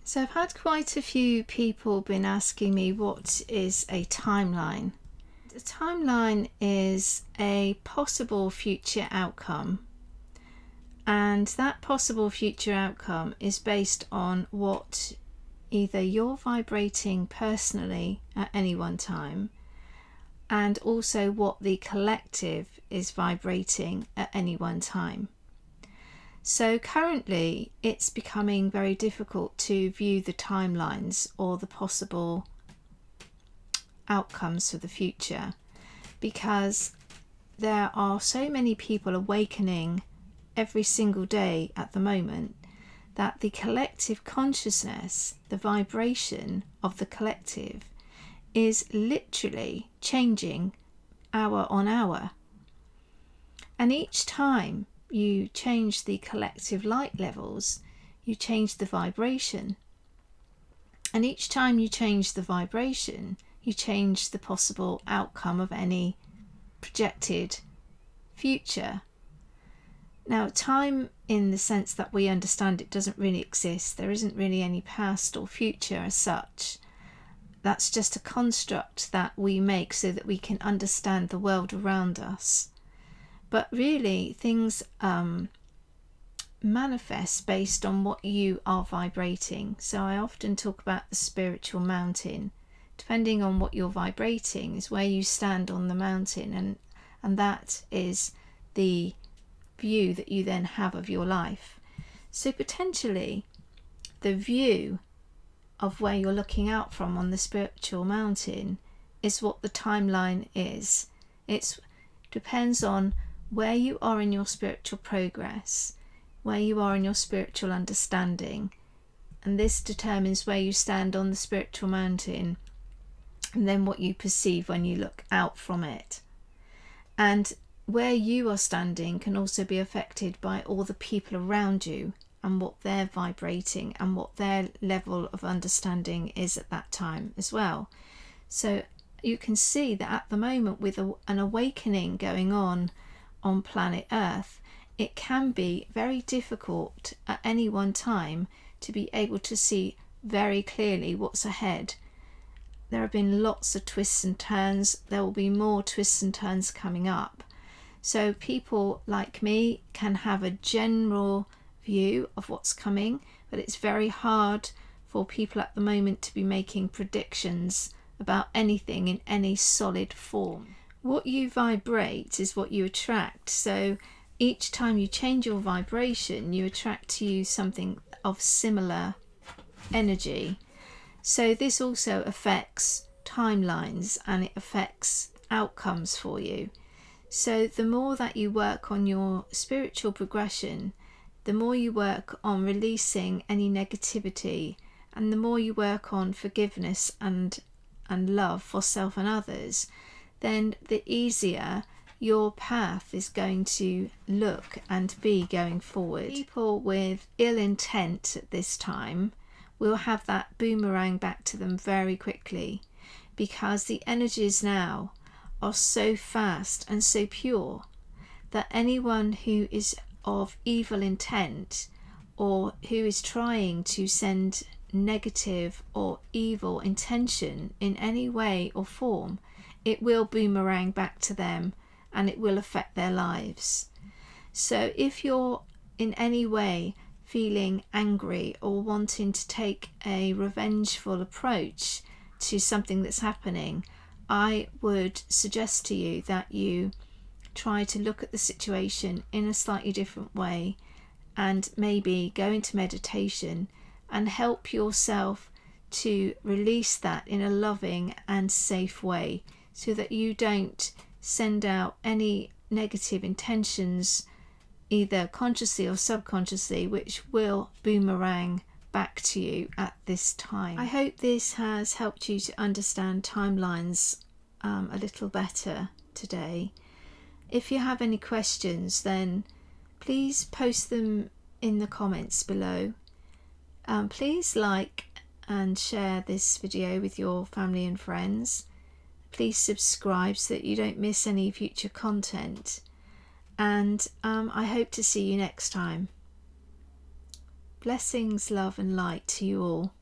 So I've had quite a few people been asking me what is a timeline. A timeline is a possible future outcome, and that possible future outcome is based on what either you're vibrating personally at any one time, and also what the collective is vibrating at any one time. So currently it's becoming very difficult to view the timelines or the possible outcomes for the future, because there are so many people awakening every single day at the moment that the collective consciousness, the vibration of the collective, is literally changing hour on hour. And each time you change the collective light levels, you change the vibration. And each time you change the vibration, you change the possible outcome of any projected future. Now, time in the sense that we understand it doesn't really exist. There isn't really any past or future as such. That's just a construct that we make so that we can understand the world around us. But really, things manifest based on what you are vibrating. So I often talk about the spiritual mountain. Depending on what you're vibrating is where you stand on the mountain, and that is the view that you then have of your life. So potentially the view of where you're looking out from on the spiritual mountain is what the timeline is. It depends on where you are in your spiritual progress, where you are in your spiritual understanding, and this determines where you stand on the spiritual mountain, and then what you perceive when you look out from it. And where you are standing can also be affected by all the people around you and what they're vibrating and what their level of understanding is at that time as well. So you can see that at the moment, with an awakening going on planet Earth, it can be very difficult at any one time to be able to see very clearly what's ahead. There have been lots of twists and turns. There will be more twists and turns coming up. So people like me can have a general view of what's coming, but it's very hard for people at the moment to be making predictions about anything in any solid form. What you vibrate is what you attract. So each time you change your vibration, you attract to you something of similar energy. So this also affects timelines, and it affects outcomes for you. So the more that you work on your spiritual progression, the more you work on releasing any negativity, and the more you work on forgiveness and love for self and others, then the easier your path is going to look and be going forward. People with ill intent at this time will have that boomerang back to them very quickly, because the energies now are so fast and so pure that anyone who is of evil intent, or who is trying to send negative or evil intention in any way or form, it will boomerang back to them and it will affect their lives. So if you're in any way feeling angry or wanting to take a revengeful approach to something that's happening, I would suggest to you that you try to look at the situation in a slightly different way, and maybe go into meditation and help yourself to release that in a loving and safe way, so that you don't send out any negative intentions, either consciously or subconsciously, which will boomerang back to you at this time. I hope this has helped you to understand timelines a little better today. If you have any questions, then please post them in the comments below. Please like and share this video with your family and friends. Please subscribe so that you don't miss any future content, and I hope to see you next time. Blessings, love and light to you all.